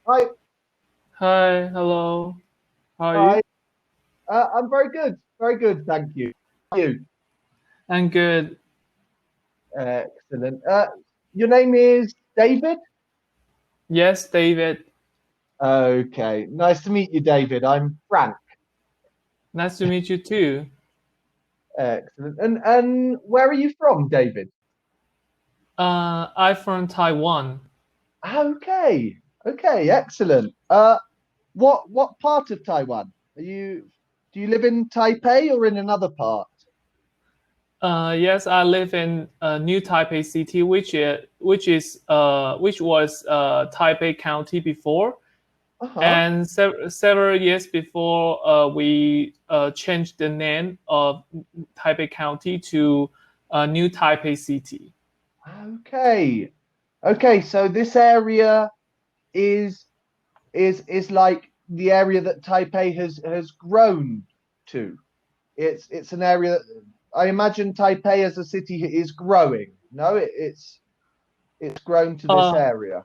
Hi, Hi, hello. How are hi. you? I'm very good, thank you. How are you? I'm good. Excellent. Your name is David? Yes, David. Okay, nice to meet you, David. I'm Frank. Nice to meet you too. Excellent. And where are you from, David? I'm from Taiwan. Okay, okay, excellent. What part of Taiwan are you? Do you live in Taipei or in another part? Yes, I live in New Taipei City, which was Taipei County before, Uh-huh. and several years before, we changed the name of Taipei County to New Taipei City. Okay. Okay, so this area is is like the area that Taipei has grown to. It's an area that I imagine Taipei as a city is growing. No, it's grown to this Uh, area.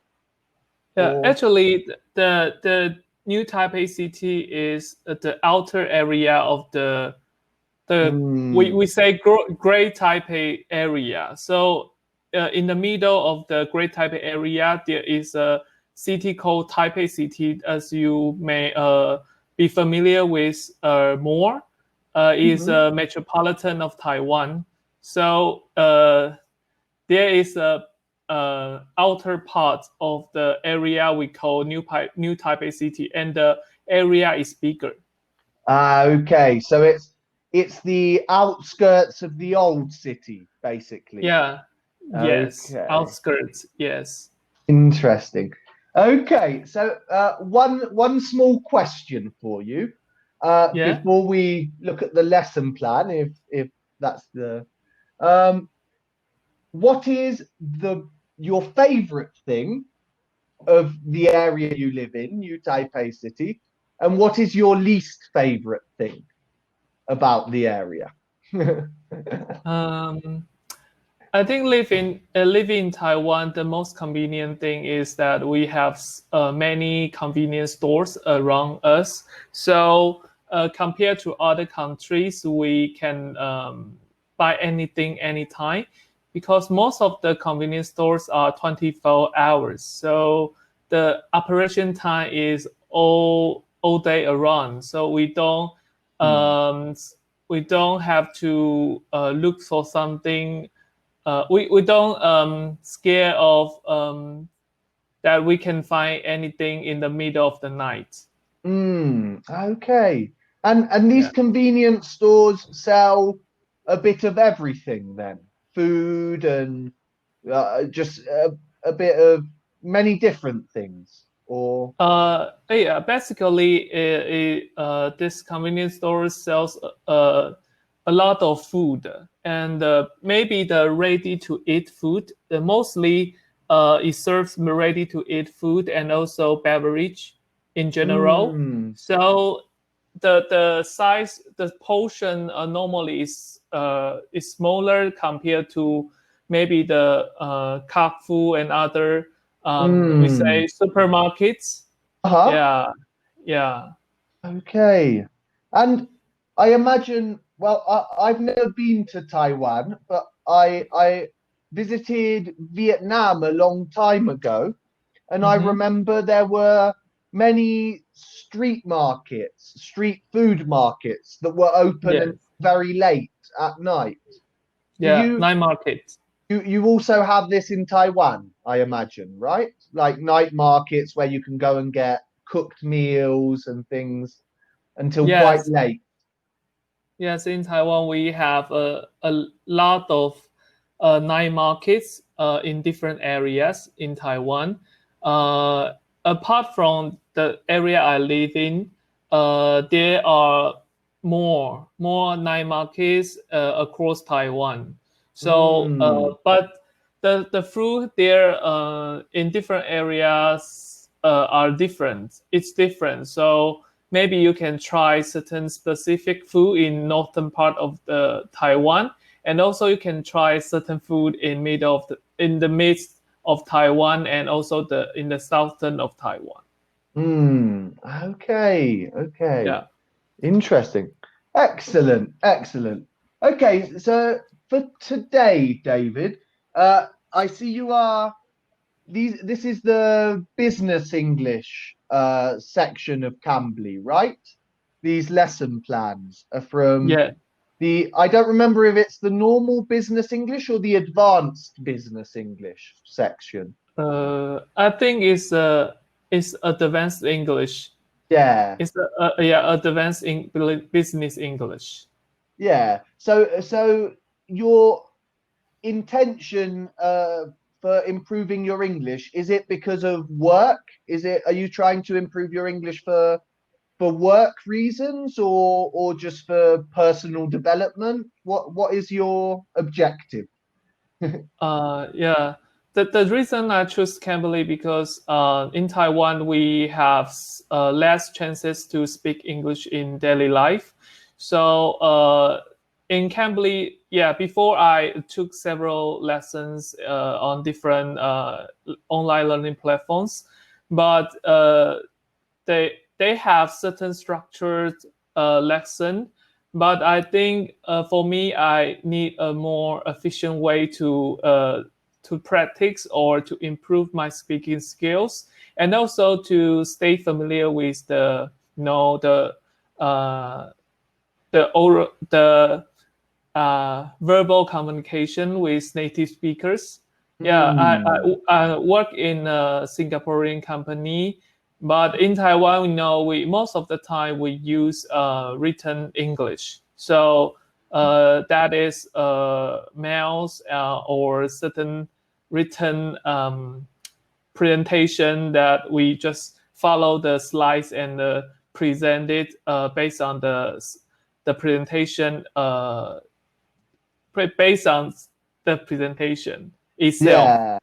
Yeah, Or actually, the new Taipei city is the outer area of the mm, we say Great Taipei area. So, in the middle of the Great Taipei area, there is a city called Taipei City, as you may be familiar with more. Is mhm. a metropolitan of Taiwan. So, there is a outer part of the area we call New Taipei City, and the area is bigger. Okay, so it's the outskirts of the old city, basically. Yeah, yes, Okay. outskirts. Yes, Interesting. Okay, so one small question for you yeah. before we look at the lesson plan, if that's the what is the your favorite thing of the area you live in, New Taipei City, and what is your least favorite thing about the area? Um, I think living in Taiwan, the most convenient thing is that we have many convenience stores around us. So, compared to other countries, we can buy anything anytime, because most of the convenience stores are 24 hours. So the operation time is all day around. So Hmm. um, we don't have to look for something. We don't scare of that we can find anything in the middle of the night. Okay. And these Yeah. convenience stores sell a bit of everything then, food and just a bit of many different things. Or Yeah. Basically, this convenience store sells a lot of food, and maybe the ready-to-eat food. Mostly, it serves ready-to-eat food and also beverage in general. mm, So the size, the portion normally is smaller compared to maybe the Carrefour and other we mm, say supermarkets. uh-huh. Yeah, yeah, Okay. And I imagine, well, I've never been to Taiwan, but I visited Vietnam a long time ago. And I mm-hmm. remember there were many street markets, street food markets that were open and Yes, very late at night. Do yeah, night market. you also have this in Taiwan, I imagine, right? Like night markets where you can go and get cooked meals and things until quite Yes, late. yes. In Taiwan, we have a lot of night markets in different areas in Taiwan. Uh, Apart from the area I live in, there are more night markets across Taiwan. So, Mm, but the food there in different areas are different. It's different. So maybe you can try certain specific food in northern part of the Taiwan, and also you can try certain food in the midst of Taiwan, and also the in the southern of Taiwan. Hmm. Okay. Okay. Yeah. Interesting. Excellent. Excellent. Okay. So for today, David, I see you are these. This is the business English section of Cambly, right? These lesson plans are from Yeah. I don't remember if it's the normal business English or the advanced business English section. I think it's advanced English. Yeah. It's yeah, advanced in business English. Yeah. So your intention for improving your English, is it because of work? Are you trying to improve your English for work reasons or just for personal development? What is your objective? Yeah. The reason I choose Cambly because in Taiwan we have less chances to speak English in daily life. So in Cambly, yeah, before I took several lessons on different online learning platforms, but they have certain structured lesson. But I think for me, I need a more efficient way to practice or to improve my speaking skills, and also to stay familiar with uh, the verbal communication with native speakers. Yeah, Hmm. I work in a Singaporean company, but in Taiwan, we most of the time we use written English. So that is mails or certain written presentation that we just follow the slides and present it based on the presentation based on the presentation itself. Yeah.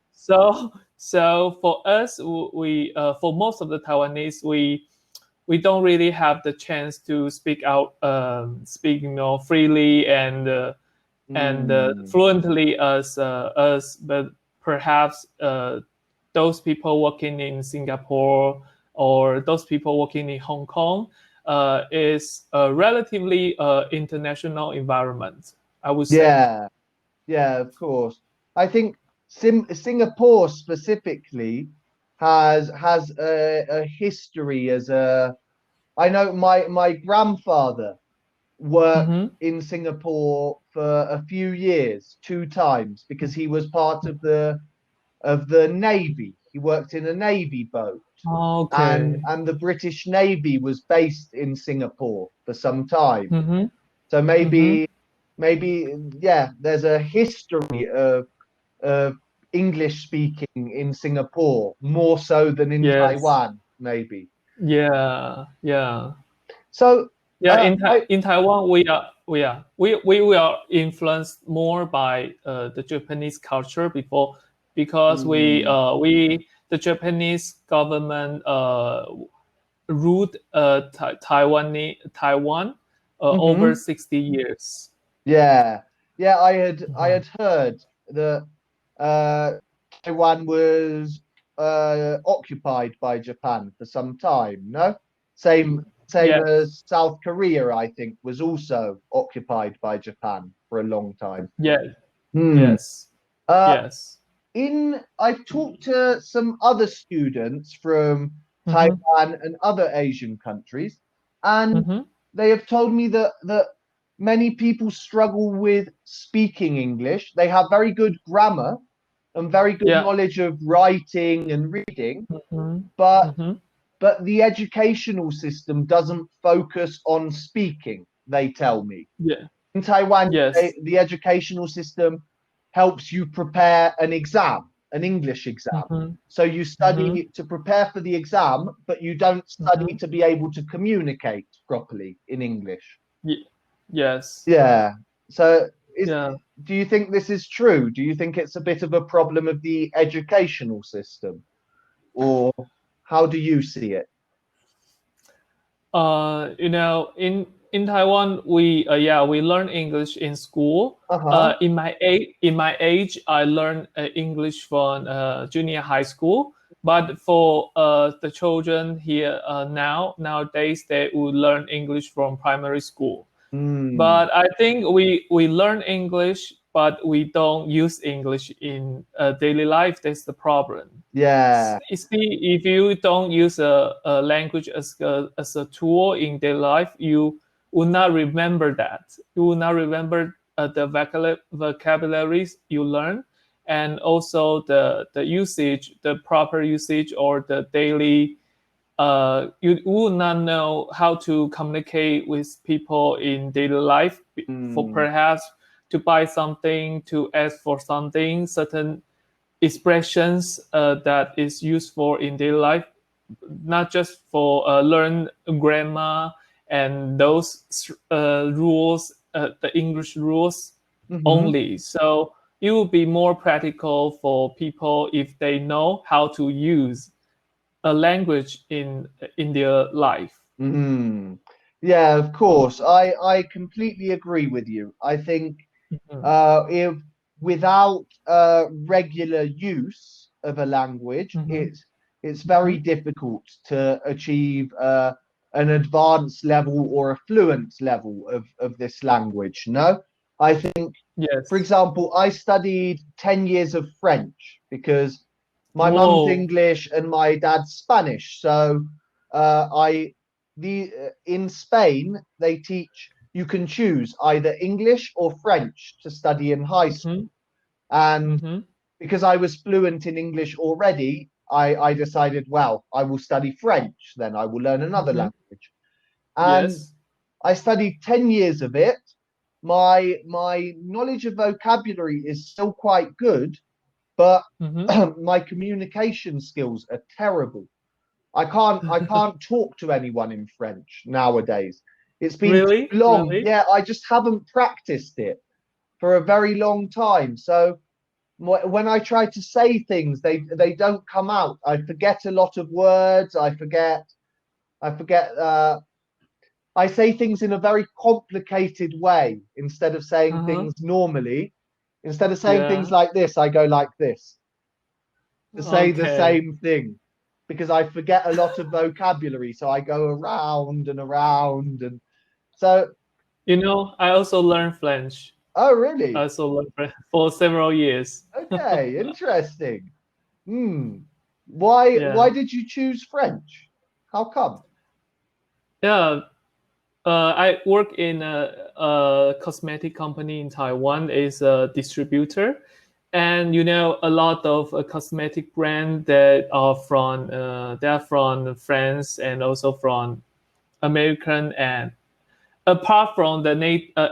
So for us, we for most of the Taiwanese, we don't really have the chance to speak out, speak freely and Hmm. fluently as us, but perhaps those people working in Singapore or those people working in Hong Kong is a relatively international environment, I would say. Yeah. Yeah, of course. I think Singapore specifically has a history as a. I know my grandfather worked Mm-hmm. in Singapore for a few years, two times, because he was part of the Navy. He worked in a Navy boat, Okay. and the British Navy was based in Singapore for some time. Mm-hmm. So Mm-hmm. maybe yeah, there's a history of English speaking in Singapore more so than in Yes. Taiwan, maybe. Yeah. Yeah. So Yeah. I In Taiwan, we are influenced more by the Japanese culture before because mm, the Japanese government ruled Taiwan over mhm. 60 years. Yeah, yeah. I Mhm. had heard that uh, Taiwan was occupied by Japan for some time. No, same Yes. as South Korea. I think was also occupied by Japan for a long time. Yes. Hmm. Yes. Uh, Yes. I've talked to some other students from Mm-hmm. Taiwan and other Asian countries, and Mm-hmm. they have told me that many people struggle with speaking English. They have very good grammar and very good Yeah. knowledge of writing and reading, Mm-hmm. but Mm-hmm. the educational system doesn't focus on speaking, they tell me. Yeah. In Taiwan, Yes. the educational system helps you prepare an exam, an English exam. Mm-hmm. So you Mm-hmm. study to prepare for the exam, but you don't study Mm-hmm. to be able to communicate properly in English. Yes. Yeah. So Yeah. do you think this is true? Do you think it's a bit of a problem of the educational system? Or how do you see it? In Taiwan, we learn English in school. Uh-huh. In my age, I learned English from junior high school. But for the children here nowadays, they would learn English from primary school. Mm, But I think we learn English, but we don't use English in daily life. That's the problem. yeah. You see, if you don't use a language as a tool in daily life, you will not remember that. You will not remember the vocabularies you learn, and also the usage, the proper usage, or the daily. You will not know how to communicate with people in daily life for Mm, perhaps to buy something, to ask for something, certain expressions that is useful in daily life, not just for learn grammar and those rules, the English rules hmm. only. So it will be more practical for people if they know how to use a language in their life. Mm. Yeah, of course. I completely agree with you. I think Mhm, if without regular use of a language, mhm, it's very mhm. difficult to achieve an advanced level or a fluent level of this language. No, I think, for Yes. example, I studied 10 years of French because my mum's Whoa. English and my dad's Spanish. So I the in Spain they teach you can choose either English or French to study in high Mhm, school. And mhm. because I was fluent in English already, I decided, well, I will study French, then I will learn another Mhm. language. And Yes. I studied 10 years of it. My knowledge of vocabulary is still quite good, but Mhm. my communication skills are terrible. I can't talk to anyone in French nowadays. It's been too Really? long. Really? Yeah, I just haven't practiced it for a very long time. So when I try to say things, they don't come out. I forget a lot of words. I forget. I say things in a very complicated way instead of saying Uh-huh. things normally. Instead of saying things Yeah. like this, I go like this to say the Okay. same thing because I forget a lot of vocabulary. So I go around and around. And so, You know, I also learned French. oh, I really? also learned French for several years. Okay, interesting. Hmm. Why Yeah. did you choose French? How come? Yeah. I work in a cosmetic company in Taiwan. Is a distributor, and you know a lot of cosmetic brands that are from France and also from American, and apart from the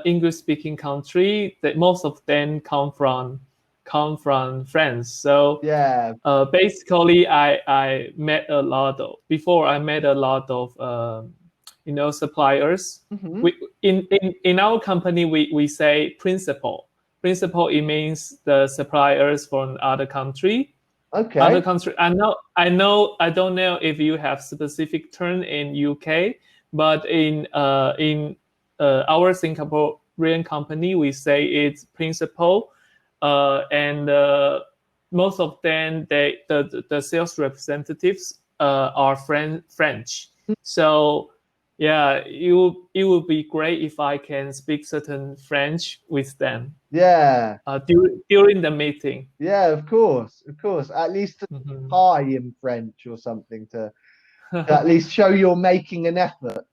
English speaking country, that most of them come from France. So Yeah. basically, I met a lot of before I met a lot of suppliers. Hmm. In our company we say principal. Principal, it means the suppliers from other country. Other Okay. country. I don't know if you have specific term in UK, but in our Singaporean company we say it's principal, and most of them the sales representatives are French. So yeah, it would be great if I can speak certain French with them Yeah. during the meeting. Yeah, of course. Of course. At least to Mhm. hi in French or something to at least show you're making an effort.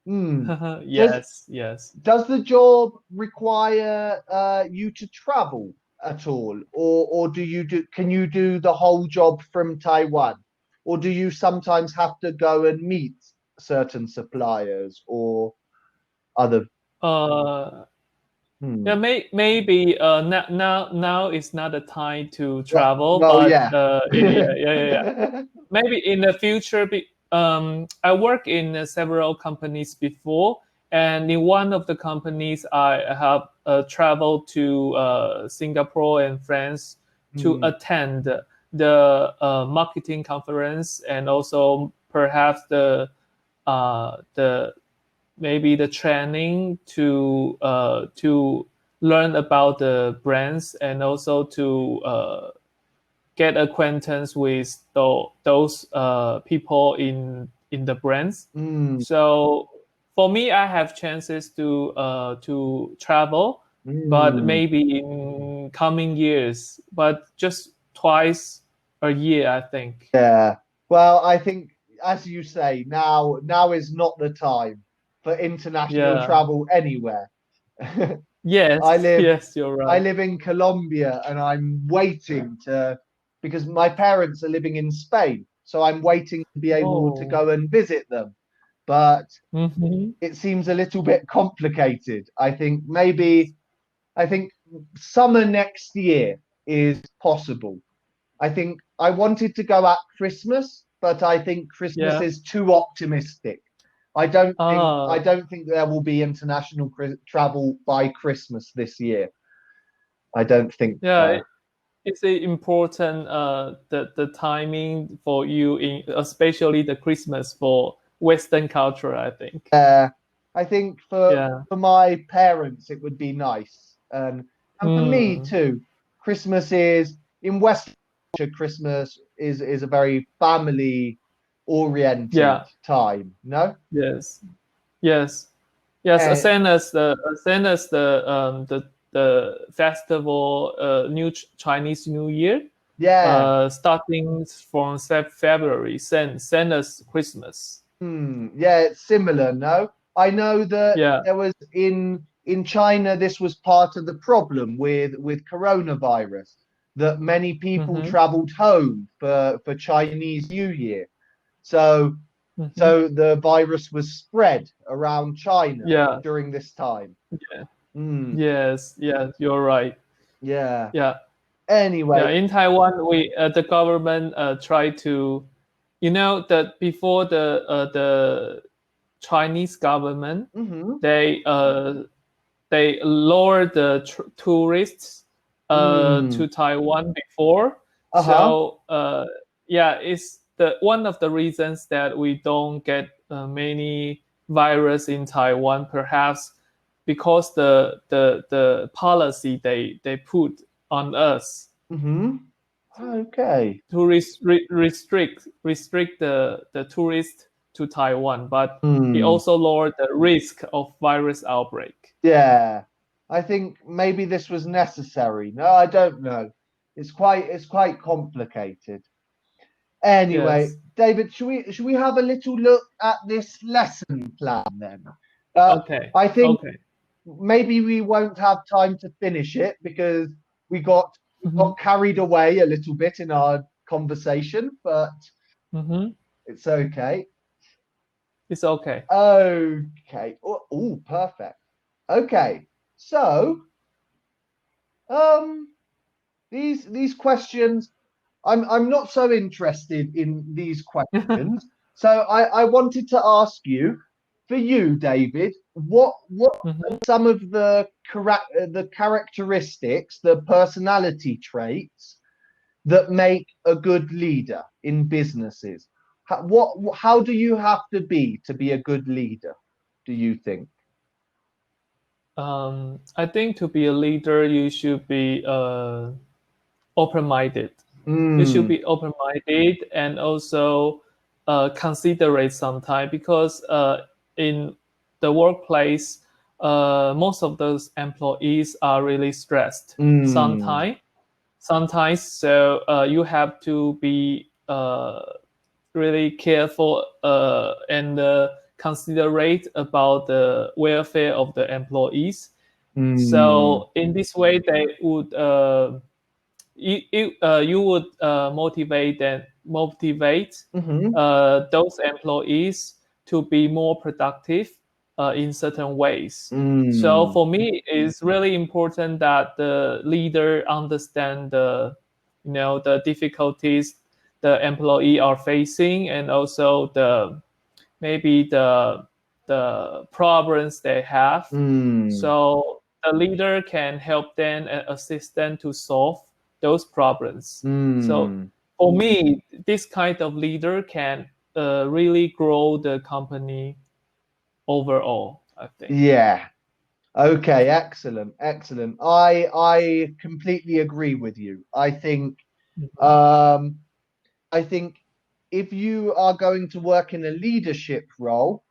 Hmm. Does Yes, yes. does the job require you to travel at all, or can you do the whole job from Taiwan, or do you sometimes have to go and meet certain suppliers or other? Uh, yeah, Hmm. maybe now is not the time to Well, travel, well, but yeah. yeah. Maybe in the future. I work in several companies before, and in one of the companies, I have traveled to Singapore and France to Hmm. attend the marketing conference, and also perhaps the maybe the training to learn about the brands, and also get acquaintance with those people in the brands. Mm, So for me, I have chances to travel, but mm. maybe in coming years, but just twice a year, I think. Yeah. Well, I think, as you say, now is not the time for international Yeah. travel anywhere. I Yes. live Yes, you're I right. live in Colombia and I'm waiting to because my parents are living in Spain, so I'm waiting to be able to Oh. go and visit them. But Mm-hmm. it seems a little bit complicated. I think summer next year is possible. I think I wanted to go at Christmas, but I think Christmas Yeah. is too optimistic. I Ah. don't think there will be international travel by Christmas this year. I don't think Yeah. so. It's important the timing for you in especially the Christmas for Western culture, I think. I think Yeah. for my parents it would be nice, and for me Mm. too. Christmas is in West culture. Christmas is a very family oriented Yeah. time. No, Yes. Yes. Yes. and Same as the festival Chinese New Year. yeah, Starting from February, send us Christmas. yeah, it's similar. No, I know that Yeah. there was in China. This was part of the problem with coronavirus that many people Mm-hmm. traveled home for Chinese New Year. So Mm-hmm. so the virus was spread around China Yeah. during this time. Yeah. Mm, Yes. Yeah. You're right. yeah. Yeah. Yeah. Anyway, In Taiwan, we the government try to, that before the Chinese government, hmm they they lowered the tourists mm, to Taiwan before. uh-huh. So yeah, it's the one of the reasons that we don't get many virus in Taiwan, perhaps because the policy they put on us hmm Okay. to restrict the tourist to Taiwan, but it Hmm. also lowered the risk of virus outbreak. Yeah. I think maybe this was necessary. No, I don't know. It's quite complicated. Anyway, Yes. David, should we have a little look at this lesson plan then? Uh, Okay. I think Okay. maybe we won't have time to finish it because we Hmm. got carried away a little bit in our conversation, but Hmm. it's okay. It's okay. Okay. Oh, perfect. Okay. So, um, these questions, I'm not so interested in these questions. So I wanted to ask you, for you, David, what Hmm. are some of the characteristics, the personality traits that make a good leader in businesses? How do you have to be a good leader, do you think? I think to be a leader, you should be open-minded. You should Mm, be open-minded and also considerate sometimes because in the workplace, most of those employees are really stressed. mm, Sometimes, so you have to be really careful and considerate about the welfare of the employees. mm, So in this way, they would you would motivate mm-hmm, those employees to be more productive in certain ways. So mm, for me, it's really important that the leader understand the difficulties the employee are facing and also maybe the problems they have. mm, So the leader can help them and assist them to solve those problems. So mm. for me, this kind of leader can really grow the company overall, I think. Yeah. Okay, excellent, excellent. I completely agree with you. I think Um, I think if you are going to work in a leadership role,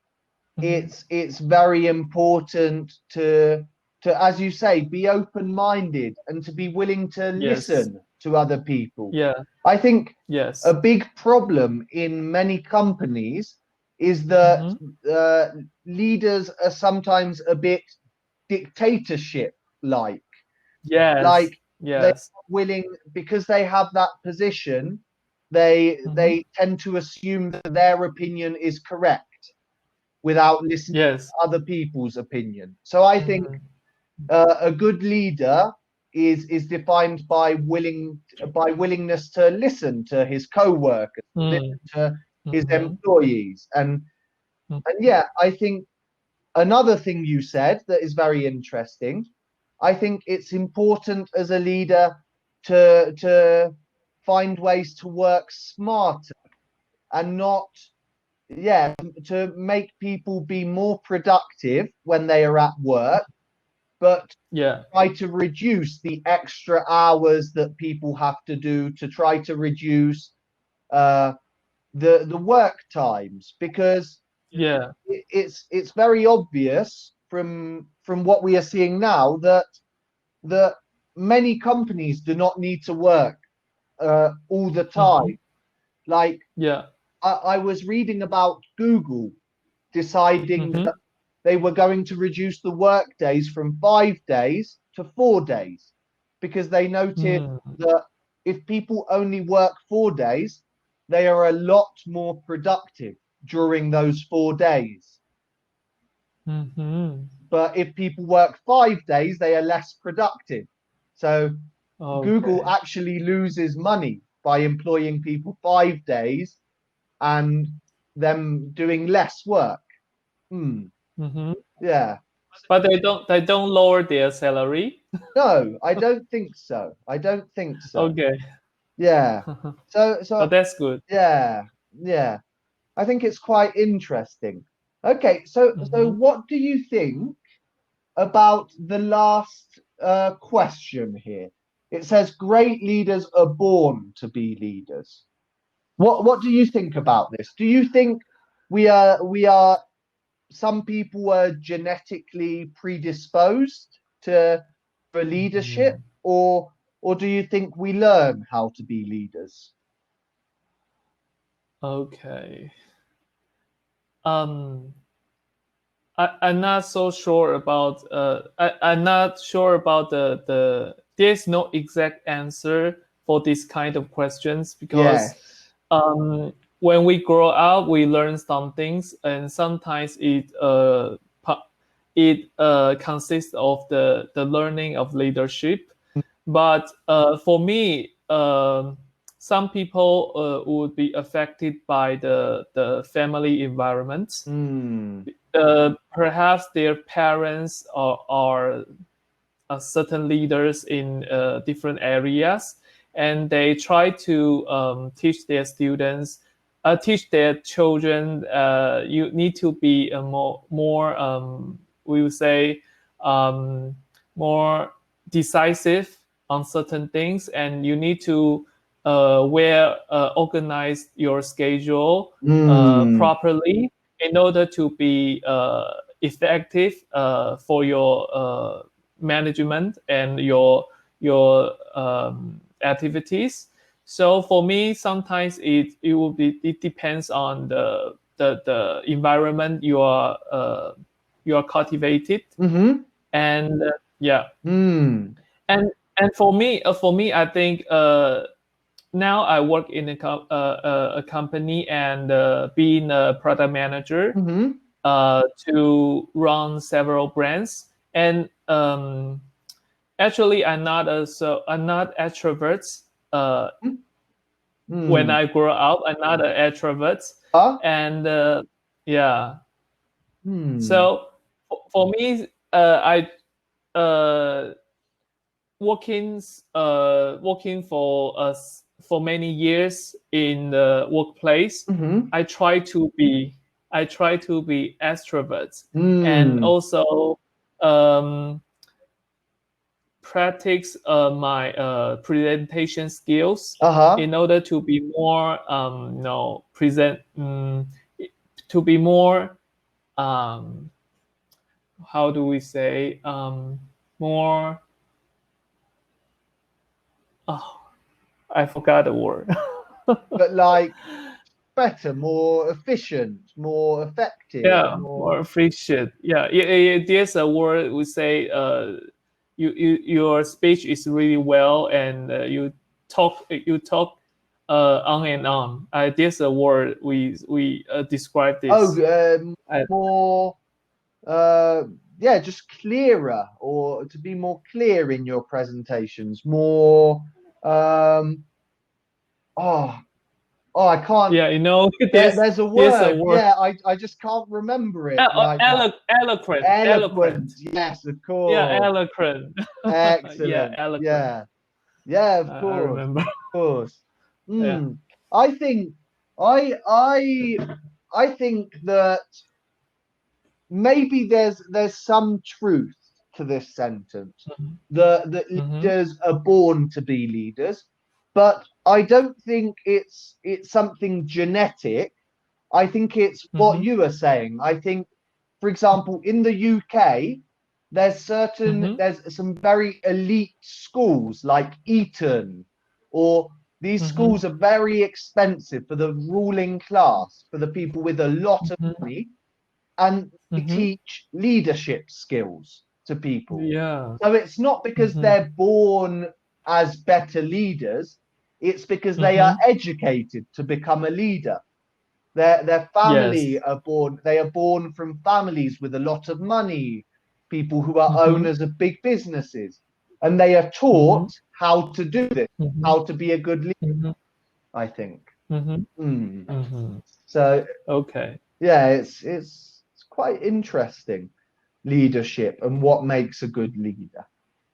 it's very important to, as you say, be open-minded and to be willing to Yes. listen to other people. Yeah. I think a Yes. big problem in many companies is that leaders are sometimes a bit dictatorship Yes. like they Yes. are willing, because they have that position, they tend to assume that their opinion is correct without listening Yes. to other people's opinion. So I think a good leader is defined by willingness to listen to his co-workers, listen to his employees, and yeah, I think another thing you said that is very interesting. I think it's important as a leader to find ways to work smarter and not, yeah, to make people be more productive when they are at work, but Yeah. try to reduce the extra hours that people have to do, to try to reduce uh, the work times, because Yeah. it's very obvious from what we are seeing now that many companies do not need to work all the time. Like Yeah. I was reading about Google deciding that they were going to reduce the work days from 5 days to 4 days, because they noticed that if people only work 4 days, they are a lot more productive during those 4 days. But if people work 5 days, they are less productive. So Google Okay. actually loses money by employing people 5 days and them doing less work. Hmm. Yeah. But they don't lower their salary. No, I don't think so. I don't think so. Okay. Yeah. So But that's good. yeah, yeah. I think it's quite interesting. Okay, so what do you think about the last question here? It says great leaders are born to be leaders. What do you think about this? Do you think we are some people are genetically predisposed to for leadership, or do you think we learn how to be leaders? Okay. Um, I'm not so sure about I'm not sure about there's no exact answer for this kind of questions, because Yes. when we grow up we learn some things, and sometimes it consists of the learning of leadership. But for me, some people would be affected by the family environment. Hmm. Perhaps their parents are certain leaders in different areas, and they try to teach their students, teach their children. You need to be a more we would say, um, more decisive on certain things, and you need to organize your schedule Hmm. properly in order to be effective for your management and your activities. So for me, sometimes it depends on the environment you are cultivated. Mm-hmm. And yeah. Hmm. And for me, I think now I work in a company, and being a product manager Mm-hmm. to run several brands. And actually, I'm not extrovert. Uh, when Hmm. I grow up, I'm not an extrovert, Huh? and yeah. Hmm. So for me, I uh, working for us for many years in the workplace. Mm-hmm. I try to be I try to be extrovert, and Hmm. also um, practice my presentation skills Uh-huh. in order to be more to be more how do we say more oh, I forgot the word. But like better, more efficient, more effective, Yeah, more. more efficient. There's a word we say. Your speech is really well, and you talk on and on. There's a word we describe Oh, this. I, more. Yeah, just clearer, or to be more clear in your presentations, more. Um, oh, I can't. yeah, you know, There's a there's a word. word. Yeah, I just can't remember it right now. Eloquent, Eloquent. eloquent. Yes, of Yeah, course. eloquent. Yeah, Excellent. eloquent. Yeah. Yeah, of I course. remember. Of course. Yeah. I think I I I think that maybe there's some truth to this sentence. The Mm-hmm. leaders are born to be leaders, but I don't think it's something genetic. I think it's what Mm-hmm. you are saying. I think, for example, in the UK, Mm-hmm. there's some very elite schools like Eton, or these Mm-hmm. schools are very expensive for the ruling class, for the people with a lot of Mm-hmm. money, and they Mm-hmm. teach leadership skills to people. Yeah. So it's not because Mm-hmm. they're born as better leaders, it's because they are Mm-hmm. educated to become a leader. Their family Yes. are born, they are born from families with a lot of money, people who are Mm-hmm. owners of big businesses, and they are Mm-hmm. taught how to do this, Mm-hmm. how to be a good leader, Mm-hmm. I think. Mm-hmm. Mm. Mm-hmm. So Okay. yeah, it's quite interesting, leadership and what makes a good leader.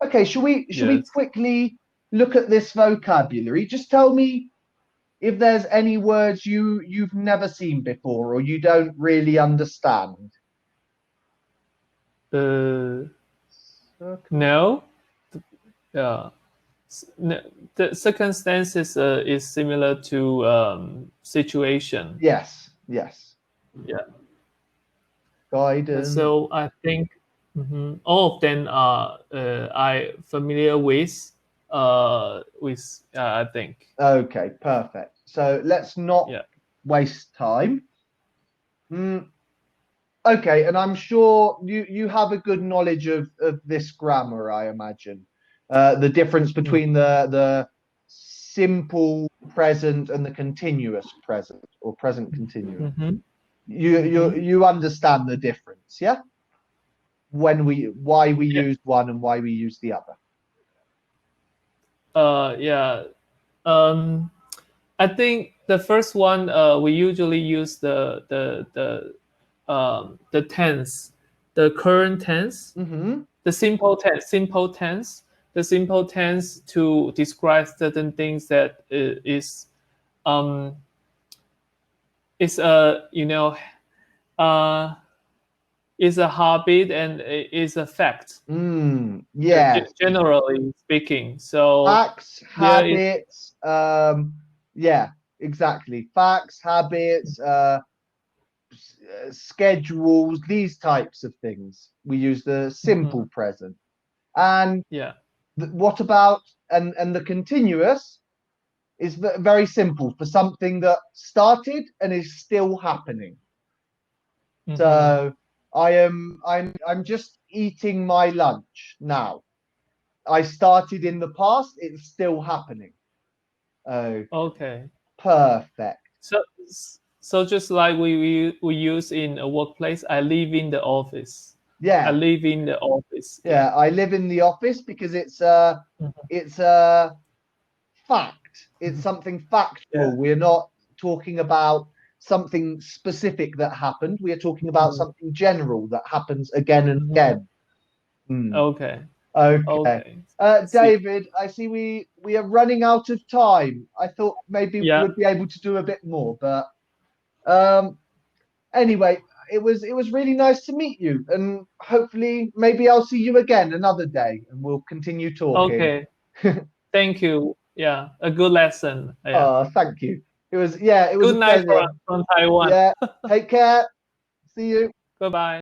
Okay, should we Yes. quickly look at this vocabulary? Just tell me if there's any words you've never seen before or you don't really understand. Uh, no. Yeah. The circumstances is similar to situation. Yes, yes. Yeah. Guidance. So I think all of them are I familiar with I think. Okay, perfect. So let's not Yeah. waste time. Mm, okay, and I'm sure you have a good knowledge of this grammar, I imagine. The difference between the simple present and the continuous present, or present continuous. Mm-hmm. You understand the difference, yeah? Why we Yeah. use one and why we use the other. Yeah. Um, I think the first one we usually use the tense, the current tense, Mm-hmm. the simple tense to describe certain things that um is a uh is a habit and is a fact. Yes. Generally speaking, so Facts, there is. habits, yeah, exactly. Facts, habits, schedules, these types of things. We use the simple Mhm. present. And Yeah. what about and the continuous is very simple for something that started and is still happening. Mm-hmm. So I'm just eating my lunch now. I started in the past, it's still happening. Oh, Okay. perfect. So, so just like we use in a workplace, I live in the office. I Yeah, live in the office. Yeah. yeah. I live in the office because Mhm. it's a fact. It's something Yeah. factual. We're not talking about something specific that happened. We are talking about Mhm. something general that happens again and Mhm. again. Hmm. Okay. Okay. Okay. I see. David, I see we are running out of time. I thought maybe we Yeah. would be able to do a bit more, but um, anyway, it was really nice to meet you, and hopefully maybe I'll see you again another day, and we'll continue talking. Okay. Thank you. Yeah, a good lesson. Yeah. Oh, thank you. It was Good a night pleasure. from Taiwan. Yeah. Take care. See you. Goodbye.